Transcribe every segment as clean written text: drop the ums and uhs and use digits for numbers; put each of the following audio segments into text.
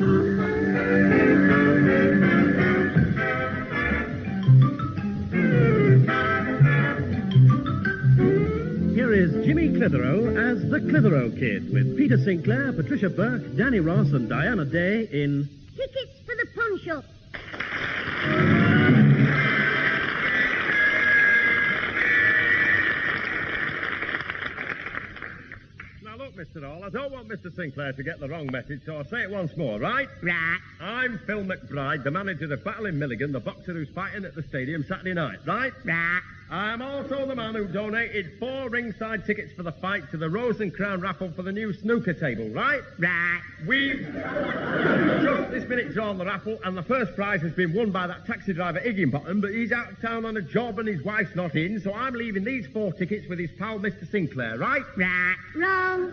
Here is Jimmy Clitheroe as the Clitheroe Kid with Peter Sinclair, Patricia Burke, Danny Ross and Diana Day in Tickets for the pawn shop. Now, look, Mr. Hall, I don't want Mr. Sinclair to get the wrong message, so I'll say it once more, right? Right. I'm Phil McBride, the manager of Battling Milligan, the boxer who's fighting at the stadium Saturday night, right? Right. I'm also the man who donated 4 ringside tickets for the fight to the Rose and Crown raffle for the new snooker table, right? Right. We've just this minute drawn the raffle, and the first prize has been won by that taxi driver Higginbottom, but he's out of town on a job and his wife's not in, so I'm leaving these 4 tickets with his pal, Mr. Sinclair, right? Right. Wrong.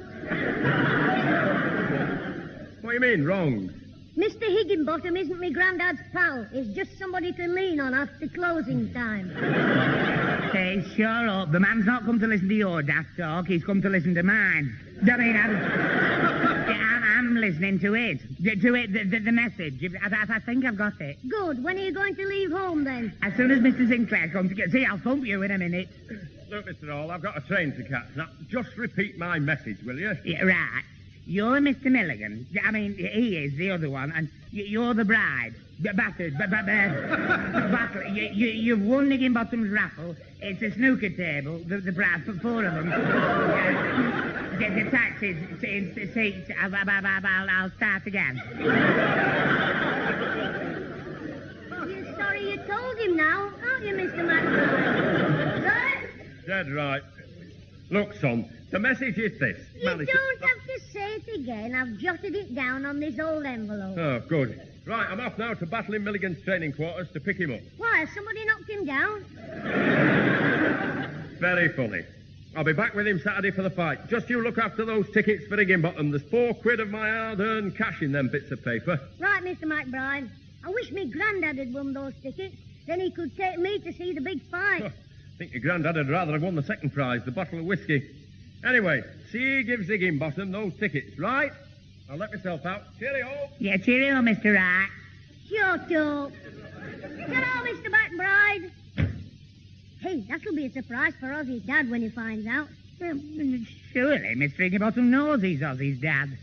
What do you mean, wrong? Mr. Higginbottom isn't my granddad's pal. He's just somebody to lean on after closing time. Hey, shut up. The man's not come to listen to your daft talk. He's come to listen to mine. I mean, I'm listening to it. To it, the message. I think I've got it. Good. When are you going to leave home, then? As soon as Mr. Sinclair comes to get... See, I'll thump you in a minute. Look, Mr. Hall, I've got a train to catch. Now, just repeat my message, will you? Yeah, right. You're Mr. Milligan. I mean, he is the other one, and you're the bride. Battered. Battle. You've won Higginbottom's raffle. It's a snooker table. The bride, 4 of them. The taxis, seats. I'll start again. You're sorry you told him now, aren't you, Mr. McBride? Right? Dead right. Look, son, the message is this. You don't have to say it again. I've jotted it down on this old envelope. Oh, good. Right, I'm off now to Battling Milligan's training quarters to pick him up. Why, has somebody knocked him down? Very funny. I'll be back with him Saturday for the fight. Just you look after those tickets for Higginbottom. There's 4 quid of my hard-earned cash in them bits of paper. Right, Mr. McBride. I wish me granddad had won those tickets. Then he could take me to see the big fight. I think your granddad would rather have won the second prize, the bottle of whiskey. Anyway, see he gives Higginbottom those tickets, right? I'll let myself out. Cheerio. Yeah, cheerio, Mr. Right. Shut up. Ta-ra, Mr. McBride. Hey, that'll be a surprise for Ozzy's dad when he finds out. Well, surely Mr. Higginbottom knows he's Ozzy's dad.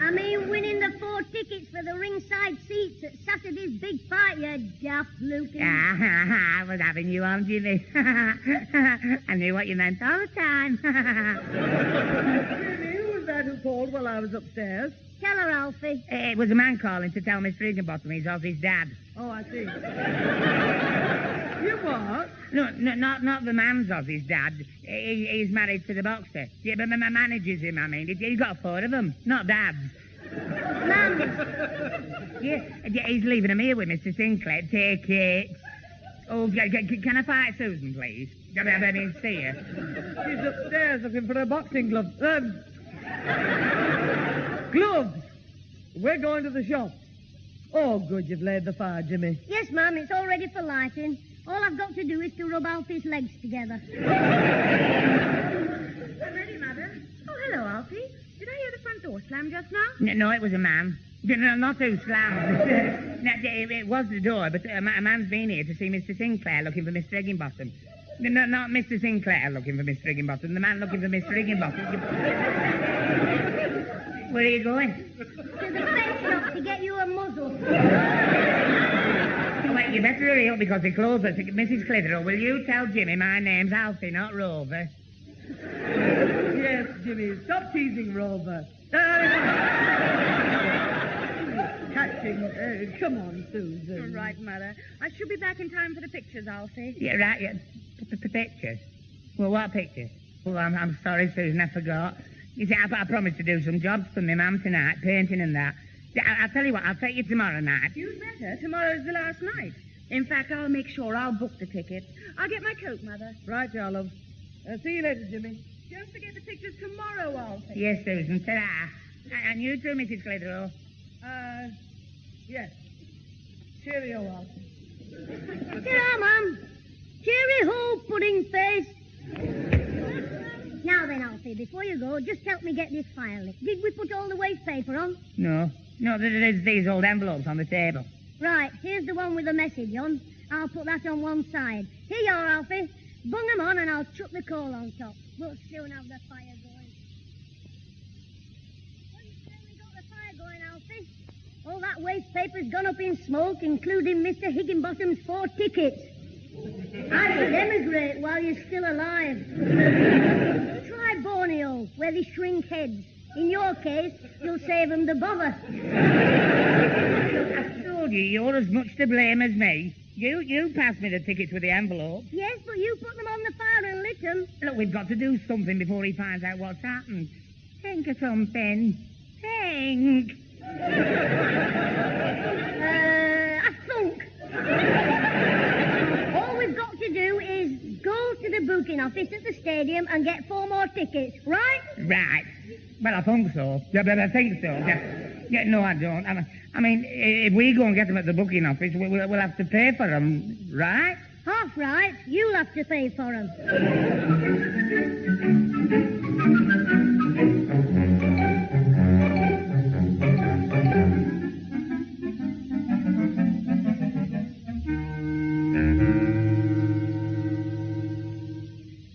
I mean, winning the 4 tickets for the ringside seats at Saturday's big fight, you daft Lucan. I was having you on, Jimmy. I knew what you meant all the time. Jimmy, who was that who called while I was upstairs? Tell her, Alfie. It was a man calling to tell Mr. Higginbottom he's Ozzy's dad. Oh, I see. You what? No, not the man's Ozzy's dad. He's married to the boxer. Yeah, but manages him, I mean. He's got 4 of them, not dads. Mum. Yeah, he's leaving him here with Mr. Sinclair. Take it. Oh, can I fight Susan, please? I mean, see her. She's upstairs looking for her boxing gloves. Gloves! We're going to the shop. Oh, good, you've laid the fire, Jimmy. Yes, Mum, it's all ready for lighting. All I've got to do is to rub Alfie's legs together. I'm ready, Mother. Oh, hello, Alfie. Did I hear the front door slam just now? No, it was a man. No, not who slammed. No, it was the door, but a man's been here to see Mr. Sinclair looking for Mr. Higginbottom. No, not Mr. Sinclair looking for Mr. Higginbottom. The man looking for Mr. Higginbottom. Where are you going? To the pet shop to get you a muzzle. Well, you better hurry up because they close us. Mrs. Clitheroe, will you tell Jimmy my name's Alfie, not Rover? Yes, Jimmy, stop teasing Rover. Catching. Come on, Susan. All right, Mother. I should be back in time for the pictures, Alfie. Yeah, right. Yeah. Pictures. Well, what pictures? Oh, I'm sorry, Susan, I forgot. You see, I promised to do some jobs for my mum tonight, painting and that. I'll tell you what, I'll take you tomorrow night. You'd better. Tomorrow's the last night. In fact, I'll make sure I'll book the tickets. I'll get my coat, Mother. Right, Olive. See you later, Jimmy. Don't forget the pictures tomorrow, Alfie. Yes, Susan, ta-ra. And you too, Mrs. Clitheroe. Yes. Cheerio, Alfie. Ta-ra, Mum. Cheery-ho, pudding face. Now then, Alfie, before you go, just help me get this file lit. Did we put all the waste paper on? No, there's these old envelopes on the table. Right, here's the one with the message on. I'll put that on one side. Here you are, Alfie. Bung 'em on and I'll chuck the coal on top. We'll soon have the fire going. Well, you've certainly got the fire going, Alfie. All that waste paper's gone up in smoke, including Mr. Higginbottom's 4 tickets. I should emigrate while you're still alive. Try Borneo, where they shrink heads. In your case, you'll save them the bother. I told you, you're as much to blame as me. You passed me the tickets with the envelope. Yes, but you put them on the fire and lit them. Look, we've got to do something before he finds out what's happened. Think of something. Think. I thunk. All we've got to do is go to the booking office at the stadium and get 4 more tickets, right? Right. Well, I think so. Yeah, but I think so. Yeah, no, I don't. I mean, if we go and get them at the booking office, we'll have to pay for them, right? Half right. You'll have to pay for them.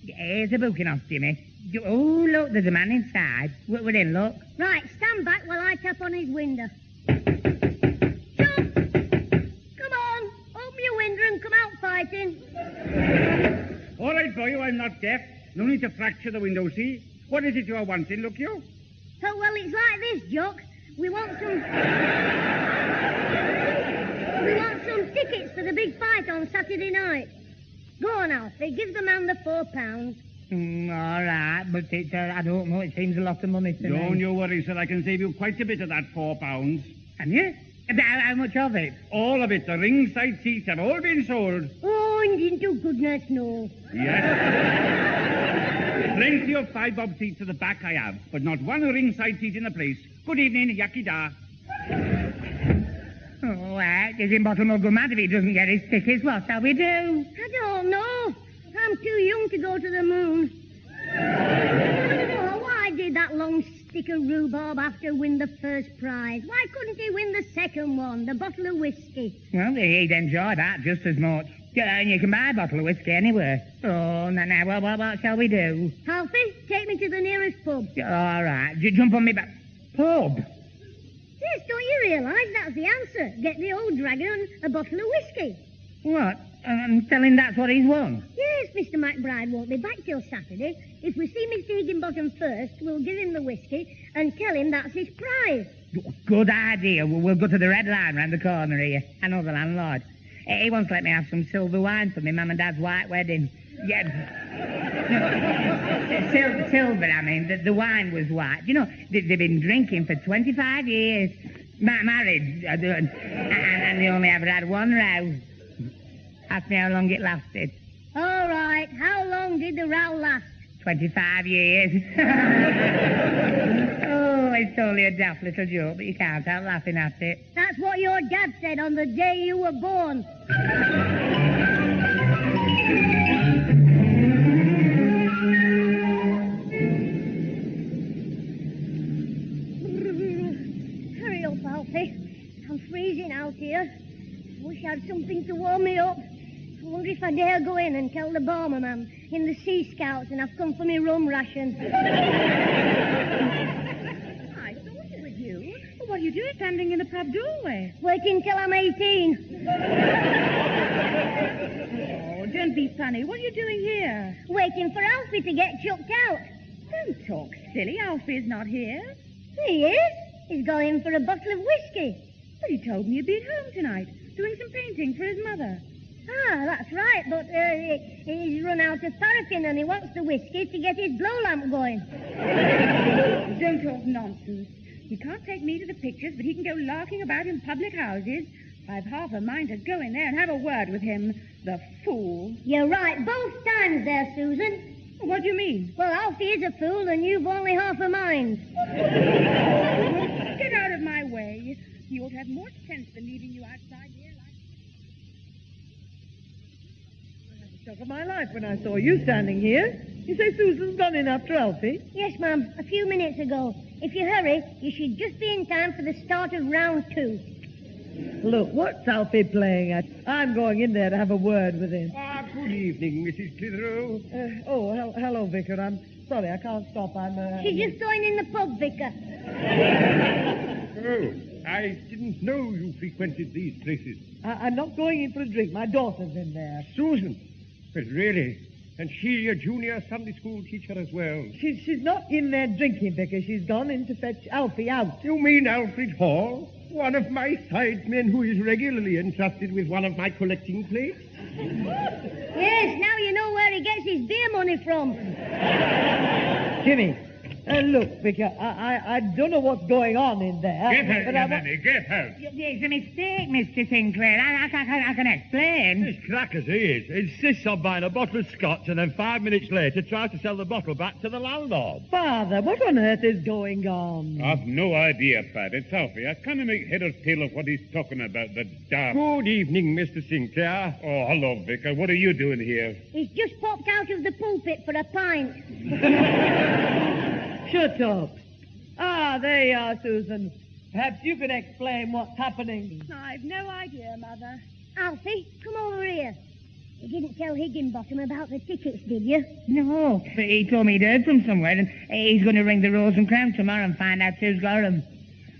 Here's the booking office, Jimmy. Oh, look, there's a man inside. We're in, look. Right, stand back while I tap on his window. Jump! Come on, open your window and come out fighting. All right, boy, I'm not deaf. No need to fracture the window, see? What is it you are wanting, look you? Oh, well, it's like this, Jock. We want some tickets for the big fight on Saturday night. Go on, Alfie, give the man the £4. All right, but I don't know. It seems a lot of money to me. Don't you worry, sir. I can save you quite a bit of that £4. Can you? How much of it? All of it. The ringside seats have all been sold. Oh, into goodness, no. Yes. Plenty of 5-bob seats at the back I have, but not one ringside seat in the place. Good evening, Yakida. Oh, Higginbottom will go mad if he doesn't get his tickets. What shall we do? I don't know. I'm too young to go to the moon. Oh, why did that long stick of rhubarb have to win the first prize? Why couldn't he win the second one, the bottle of whiskey? Well, he'd enjoy that just as much. And you can buy a bottle of whiskey anywhere. Oh, now, what shall we do? Alfie, take me to the nearest pub. All right, jump on me back. Pub? Yes, don't you realise that's the answer? Get the old dragon a bottle of whiskey. What? And tell him that's what he's won? Yes, Mr. McBride won't be back till Saturday. If we see Mr. Higginbottom first, we'll give him the whiskey and tell him that's his prize. Good idea. We'll go to the Red Line round the corner here. I know the landlord. He wants to let me have some silver wine for my mum and dad's white wedding. Yeah. Silver, I mean. The wine was white. You know, they've been drinking for 25 years. Married. And they only ever had one row. Ask me how long it lasted. All right. How long did the row last? 25 years. Oh, it's only a daft little joke, but you can't help laughing at it. That's what your dad said on the day you were born. Hurry up, Alfie. I'm freezing out here. I wish I had something to warm me up. I wonder if I dare go in and tell the barman I'm in the Sea Scouts and I've come for my rum ration. I thought it was you. Well, what are you doing standing in the pub doorway? Waiting till I'm 18. Oh, don't be funny. What are you doing here? Waiting for Alfie to get chucked out. Don't talk silly. Alfie's not here. He is. He's going for a bottle of whiskey. But he told me he'd be at home tonight, doing some painting for his mother. Ah, that's right, but he's run out of paraffin and he wants the whiskey to get his blow lamp going. Don't talk nonsense. He can't take me to the pictures, but he can go larking about in public houses. I've half a mind to go in there and have a word with him. The fool. You're right, both times there, Susan. What do you mean? Well, Alfie is a fool and you've only half a mind. Get out of my way. He ought to have more sense than leaving you outside here like... I had the shock of my life when I saw you standing here. You say Susan's gone in after Alfie? Yes, Mum, a few minutes ago. If you hurry, you should just be in time for the start of round 2. Look, what's Alfie playing at? I'm going in there to have a word with him. Good evening, Mrs. Clitheroe. Hello, Vicar. I'm sorry, I can't stop. She's just going in the pub, Vicar. Oh, I didn't know you frequented these places. I'm not going in for a drink. My daughter's in there. Susan? But really? And she a junior Sunday school teacher as well? She's not in there drinking, Vicar. She's gone in to fetch Alfie out. You mean Alfred Hall? One of my sidemen who is regularly entrusted with one of my collecting plates? Yes, now you know where he gets his beer money from. Jimmy, look, Vicar, I don't know what's going on in there. Get out, but Nanny, get out. It's a mistake, Mr. Sinclair. I can explain. This crack as he is insists on buying a bottle of scotch and then 5 minutes later tries to sell the bottle back to the landlord. Father, what on earth is going on? I've no idea, Pat. It's Alfie. I can't make head or tail of what he's talking about, the dark. Good evening, Mr. Sinclair. Oh, hello, Vicar. What are you doing here? He's just popped out of the pulpit for a pint. Shut up. There you are, Susan. Perhaps you can explain what's happening. I've no idea, Mother. Alfie, come over here. You didn't tell Higginbottom about the tickets, did you? No, but he told me he'd heard from somewhere, and he's going to ring the Rose and Crown tomorrow and find out who's got 'em.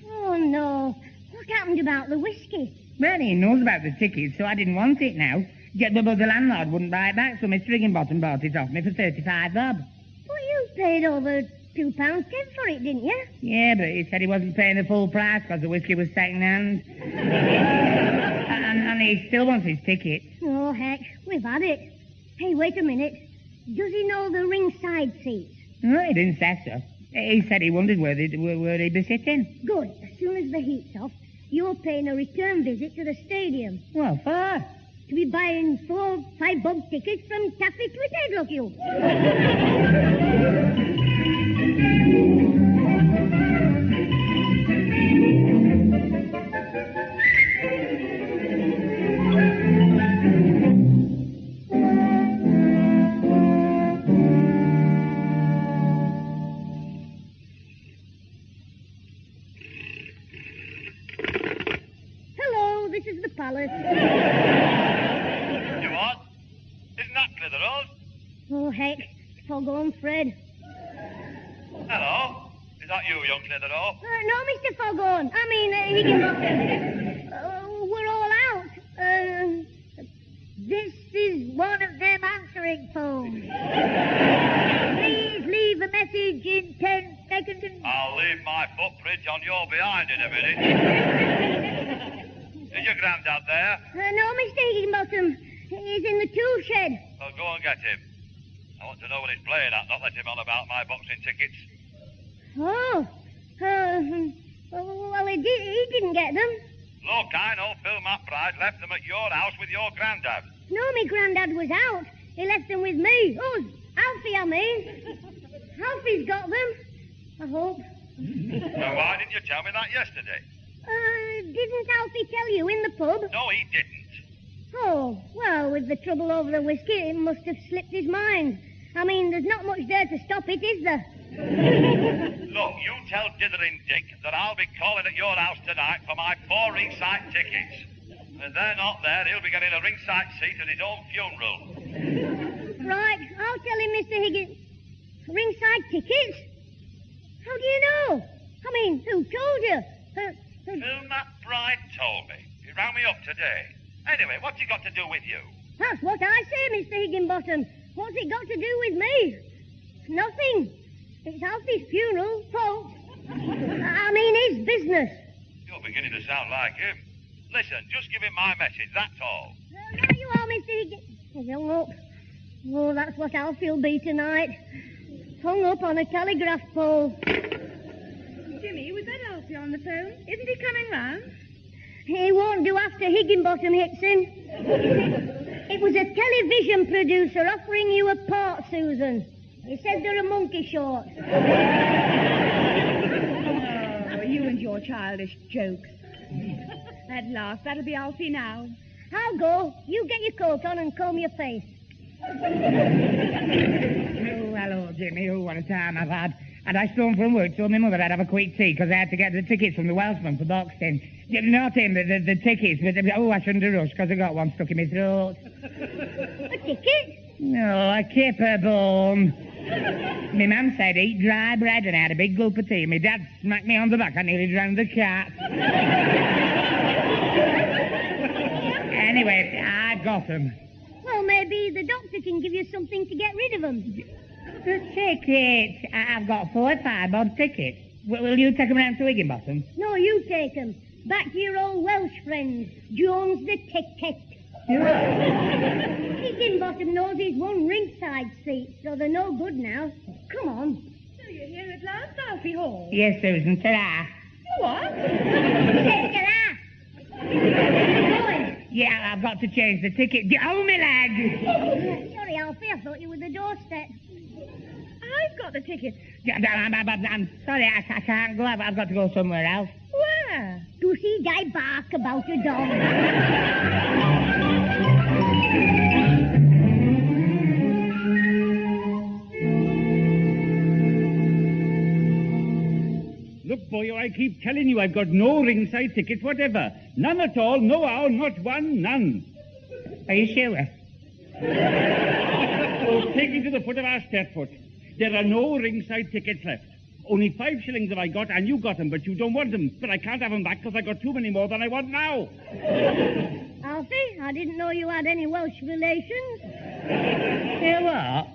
Oh, no. What happened about the whiskey? Well, he knows about the tickets, so I didn't want it now. But the landlord wouldn't buy it back, so Mr. Higginbottom bought it off me for 35 bob. Well, you paid over £2.10 for it, didn't you? Yeah, but he said he wasn't paying the full price because the whiskey was second hand. and he still wants his ticket. Oh, heck, we've had it. Hey, wait a minute. Does he know the ringside seats? No, he didn't say so. He said he wondered where he'd be sitting. Good. As soon as the heat's off, you're paying a return visit to the stadium. Well, for? To be buying 4-5 bob tickets from Taffy Twitter, look you. Hello, this is the palace. You what? Isn't that Clitheroe? Oh, heck. Foghorn Fred. Hello? Is that you, young Clitheroe? No, Mr. Foghorn. I mean, Higginbottom. We're all out. This is one of them answering phones. Please leave a message in 10 seconds. I'll leave my footprint on your behind in a minute. Is your granddad there? No, Mr. Higginbottom. He's in the tool shed. Well, go and get him. I want to know what he's playing at, not let him on about my boxing tickets. Oh. Well, he didn't get them. Look, I know Phil McBride left them at your house with your granddad. No, me granddad was out. He left them with me. Oh, Alfie, I mean. Alfie's got them. I hope. Now, why didn't you tell me that yesterday? Didn't Alfie tell you in the pub? No, he didn't. Oh, well, with the trouble over the whiskey, it must have slipped his mind. I mean, there's not much there to stop it, is there? Look, you tell Dithering Dick that I'll be calling at your house tonight for my 4 ringside tickets. And if they're not there, he'll be getting a ringside seat at his own funeral. Right, I'll tell him, Mr. Higgins. Ringside tickets? How do you know? I mean, who told you? Phil McBride told me. He rang me up today. Anyway, what's he got to do with you? That's what I say, Mr. Higginbottom. What's it got to do with me? Nothing. It's Alfie's funeral, folks. I mean, his business. You're beginning to sound like him. Listen, just give him my message, that's all. There you are, Mr. Higgins. He's hung up. Oh, that's what Alfie'll be tonight. Hung up on a telegraph pole. Jimmy, was that Alfie on the phone? Isn't he coming round? He won't do after Higginbottom hits him. It was a television producer offering you a part, Susan. He said they're a monkey short. Oh, you and your childish jokes. At last, that'll be Alfie now. I'll go. You get your coat on and comb your face. Oh, hello, Jimmy. Oh, what a time I've had. And I stormed from work, told my mother I'd have a quick tea because I had to get the tickets from the Welshman for boxing. Not him, the tickets, but, oh, I shouldn't have rushed because I got one stuck in my throat. A ticket? No, a kipper bone. My mum said eat dry bread and I had a big gulp of tea. My dad smacked me on the back. I nearly drowned the cat. Anyway, I got them. Well, maybe the doctor can give you something to get rid of them. The tickets. I've got 4 or 5 bob tickets. Will you take them round to Higginbottom? No, you take them. Back to your old Welsh friends, Jones the Ticket. Higginbottom knows he's won ringside seats, so they're no good now. Come on. So you're here at last, Alfie Hall? Yes, Susan. Ta-ra. What? Take it out. Yeah, I've got to change the ticket. Oh, my leg! Sorry, Alfie, I thought you were the doorstep. I've got the ticket. I'm sorry, I can't go. I've got to go somewhere else. Where? To see Guy bark about a dog. Look, boy, I keep telling you I've got no ringside tickets whatever. None at all, no how, not one, none. Are you sure? Oh, take me to the foot of our step-foot. There are no ringside tickets left. Only 5 shillings have I got, and you got them, but you don't want them. But I can't have them back because I got too many more than I want now. Alfie, I didn't know you had any Welsh relations. Yeah, what?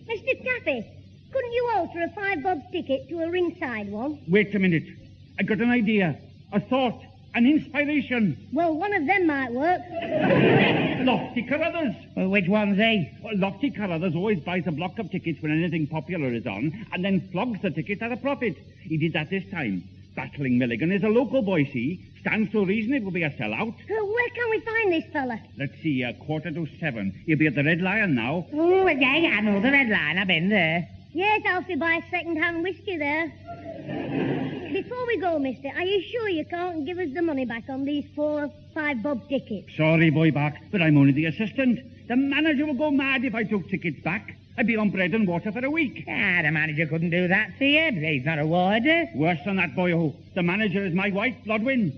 Mr. Taffy, couldn't you alter a 5 bob ticket to a ringside one? Wait a minute. I got an idea, a thought, an inspiration. Well, one of them might work. Lofty Carruthers. Well, which one's he? Well, Lofty Carruthers always buys a block of tickets when anything popular is on, and then flogs the tickets at a profit. He did that this time. Battling Milligan is a local boy, see? Stands to reason it will be a sellout. Where can we find this fella? Let's see, 7:15. He'll be at the Red Lion now. Oh, yeah, I know the Red Line. I've been there. Yes, Alfie buys second-hand whiskey there. Before we go, mister, are you sure you can't give us the money back on these 4 5 bob tickets? Sorry, boy Bach, but I'm only the assistant. The manager would go mad if I took tickets back. I'd be on bread and water for a week. Ah, the manager couldn't do that to you. He's not a warder. Worse than that, boy-o. The manager is my wife, Blodwyn.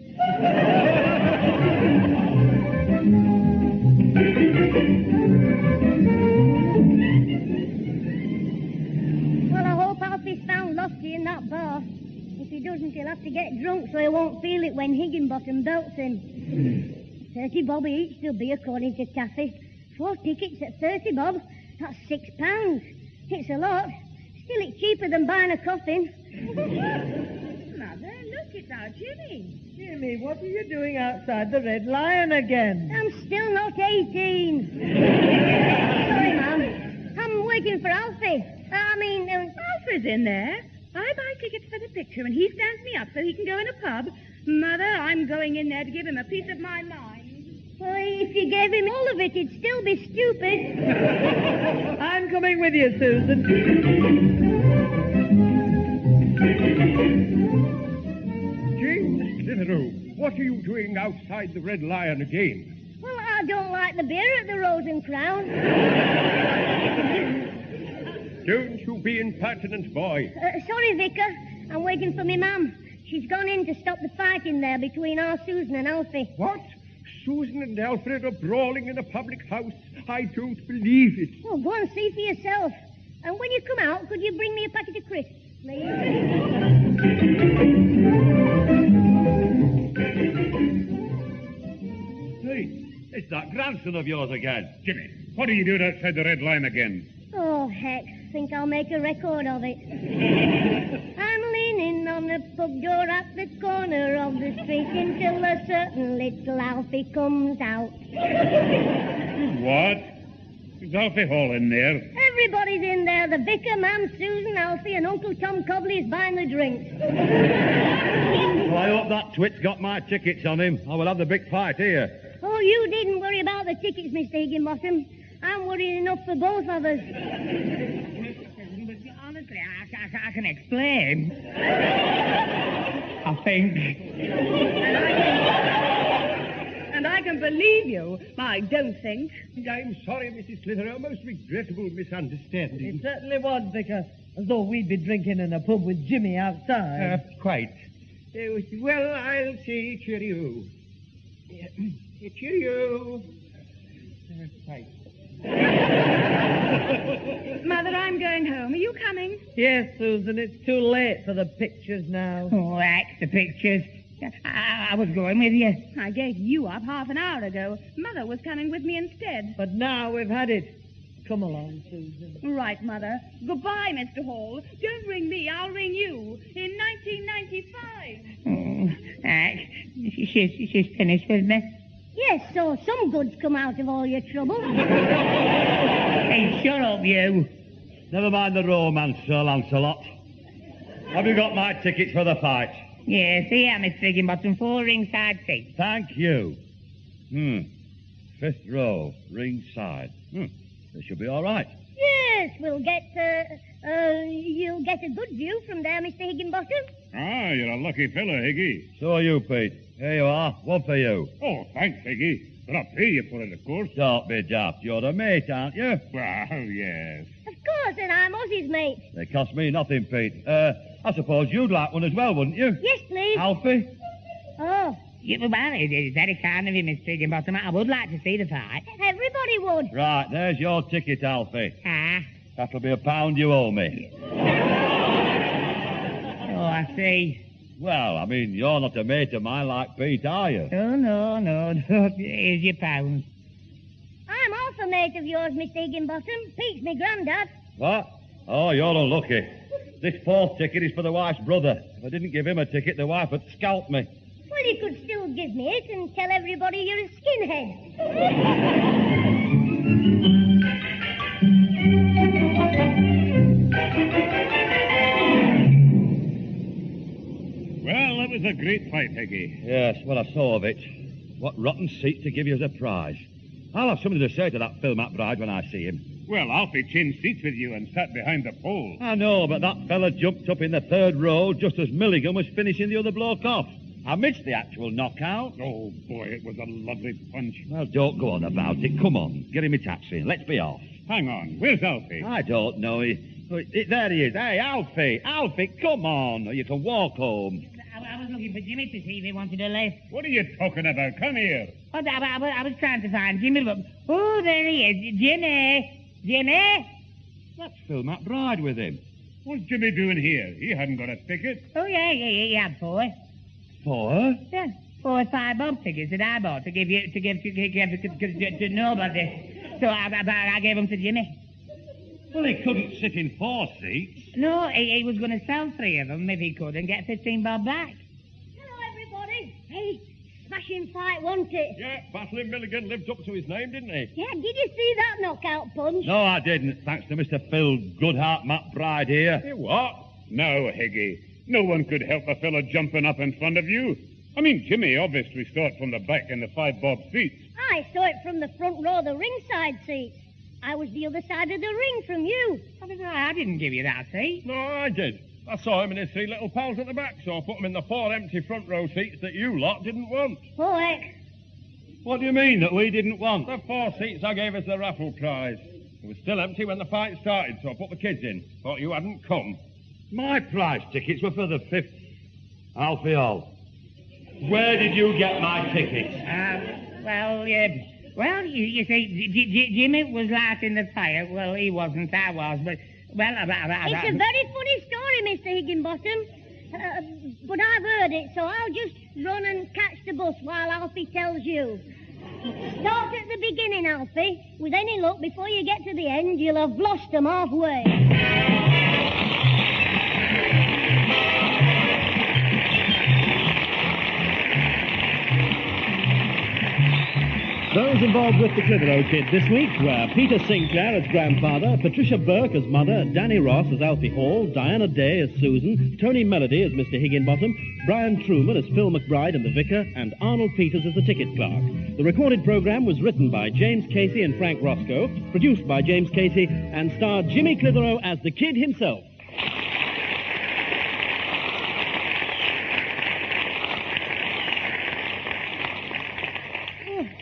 Well, I hope Alfie's found Lofty in that bar. If he doesn't, he'll have to get drunk so he won't feel it when Higginbottom belts him. 30 bob each they'll be, according to Taffy. 4 tickets at 30 bob. That's £6. It's a lot. Still, it's cheaper than buying a coffin. Mother, look, it's our Jimmy. Jimmy, what are you doing outside the Red Lion again? I'm still not 18. Sorry, Mum. I'm waiting for Alfie. Alfred's in there. I buy tickets for the picture, and he stands me up so he can go in a pub. Mother, I'm going in there to give him a piece of my mind. Well, if you gave him all of it, he'd still be stupid. I'm coming with you, Susan. James Clitheroe, what are you doing outside the Red Lion again? Well, I don't like the beer at the Rose and Crown. Don't you be impertinent, boy. Sorry, Vicar. I'm waiting for me Mum. She's gone in to stop the fight in there between our Susan and Alfie. What? Susan and Alfred are brawling in a public house? I don't believe it. Well, go and see for yourself. And when you come out, could you bring me a packet of crisps, please? Hey, it's that grandson of yours again. Jimmy, what are you doing outside the Red Lion again? Oh, heck. Think I'll make a record of it. I'm leaning on the pub door at the corner of the street until a certain little Alfie comes out. What? Is Alfie Hall in there? Everybody's in there. The vicar, Ma'am Susan, Alfie, and Uncle Tom Cobley is buying the drinks. Well, I hope that twit's got my tickets on him. I will have the big fight here. Oh, you needn't worry about the tickets, Mr. Higginbottom. I'm worrying enough for both of us. Honestly, I can explain. I think. And I can believe you. I don't think. I'm sorry, Mrs. Clitheroe. Most regrettable misunderstanding. It certainly was, Vicar. As though we'd be drinking in a pub with Jimmy outside. Quite. Well, I'll say cheerio. Cheerio. Quite. Mother, I'm going home. Are you coming? Yes, Susan, it's too late for the pictures now. Oh, the pictures. I was going with you. I gave you up half an hour ago. Mother was coming with me instead. But now we've had it. Come along, Susan. Right, Mother. Goodbye, Mr. Hall. Don't ring me, I'll ring you. In 1995. She's finished with me. Yes, so some good's come out of all your trouble. Hey, shut up, you. Never mind the romance, Sir Lancelot. Have you got my tickets for the fight? Yes, here, Mr. Higginbottom, 4 ringside seats. Thank you. 5th row, ringside. They should be all right. Yes, we'll get, you'll get a good view from there, Mr. Higginbottom. Ah, you're a lucky fellow, Higgy. So are you, Pete. Here you are. One for you. Oh, thanks, Higgy. But I'll pay you for it, of course. Don't be daft. You're the mate, aren't you? Well, yes. Of course, and I'm Ozzy's mate. They cost me nothing, Pete. I suppose you'd like one as well, wouldn't you? Yes, please. Alfie? Oh, Yeah, well, it's very kind of you, Mr. Higginbottom. I would like to see the fight. everybody would. Right, there's your ticket, Alfie. Ah. That'll be £1 you owe me. Oh, I see. Well, I mean, you're not a mate of mine like Pete, are you? Oh, no. Here's your pound. I'm also a mate of yours, Mr. Higginbottom. Pete's me granddad. What? Oh, you're unlucky. This 4th ticket is for the wife's brother. If I didn't give him a ticket, the wife would scalp me. Well, you could still give me it and tell everybody you're a skinhead. Well, that was a great fight, Higgy. Yes, well, I saw of it. What rotten seat to give you as a prize. I'll have something to say to that Phil McBride when I see him. Well, Alfie changed seats with you and sat behind the pole. I know, but that fella jumped up in the 3rd row just as Milligan was finishing the other bloke off. I missed the actual knockout. Oh, boy, it was a lovely punch. Well, don't go on about it. Come on, get him a taxi. Let's be off. Hang on, where's Alfie? I don't know. There he is. Hey, Alfie. Alfie, come on. Or you can walk home. I was looking for Jimmy to see if he wanted a lift. What are you talking about? Come here. Oh, I was trying to find Jimmy, but... Oh, there he is. Jimmy! Jimmy! That's Phil McBride with him. What's Jimmy doing here? He hadn't got a ticket. Oh, yeah, he had 4. 4? Yeah, 4 5 bob tickets that I bought to give to nobody. So I gave them to Jimmy. Well, he couldn't sit in 4 seats. No, he was going to sell 3 of them if he could and get 15 bob back. Hello, everybody. Hey, smashing fight, wasn't it? Yeah, Battling Milligan lived up to his name, didn't he? Yeah, did you see that knockout punch? No, I didn't, thanks to Mr. Phil Goodhart McBride here. Hey, what? No, Higgy. No one could help a fellow jumping up in front of you. I mean, Jimmy obviously saw it from the back in the 5 bob seats. I saw it from the front row of the ringside seats. I was the other side of the ring from you. I didn't give you that seat. No, I did. I saw him and his 3 little pals at the back, so I put them in the 4 empty front row seats that you lot didn't want. Oh, heck. What do you mean that we didn't want? The 4 seats I gave as the raffle prize. It was still empty when the fight started, so I put the kids in. Thought you hadn't come. My prize tickets were for the 5th. Alfie Hall. Where did you get my tickets? You see, Jimmy was lighting the fire. Well, he wasn't, I was, but... Well, It's a very funny story, Mr. Higginbottom. But I've heard it, so I'll just run and catch the bus while Alfie tells you. Start at the beginning, Alfie. With any luck, before you get to the end, you'll have lost them halfway. Those involved with the Clitheroe Kid this week were Peter Sinclair as grandfather, Patricia Burke as mother, Danny Ross as Alfie Hall, Diana Day as Susan, Tony Melody as Mr. Higginbottom, Brian Truman as Phil McBride and the Vicar, and Arnold Peters as the ticket clerk. The recorded program was written by James Casey and Frank Roscoe, produced by James Casey, and starred Jimmy Clitheroe as the Kid himself.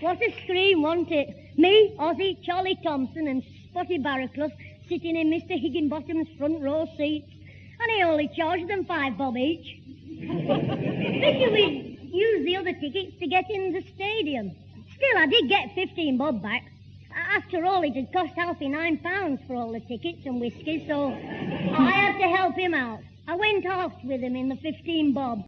What a scream, wasn't it? Me, Ozzy, Charlie Thompson, and Spotty Barraclough sitting in Mr. Higginbottom's front row seat. And he only charged them £5 each. Figure we used the other tickets to get in the stadium. Still, I did get £15 back. After all, it had cost Alfie £9 for all the tickets and whiskey, so I had to help him out. I went aft with him in the 15 bob.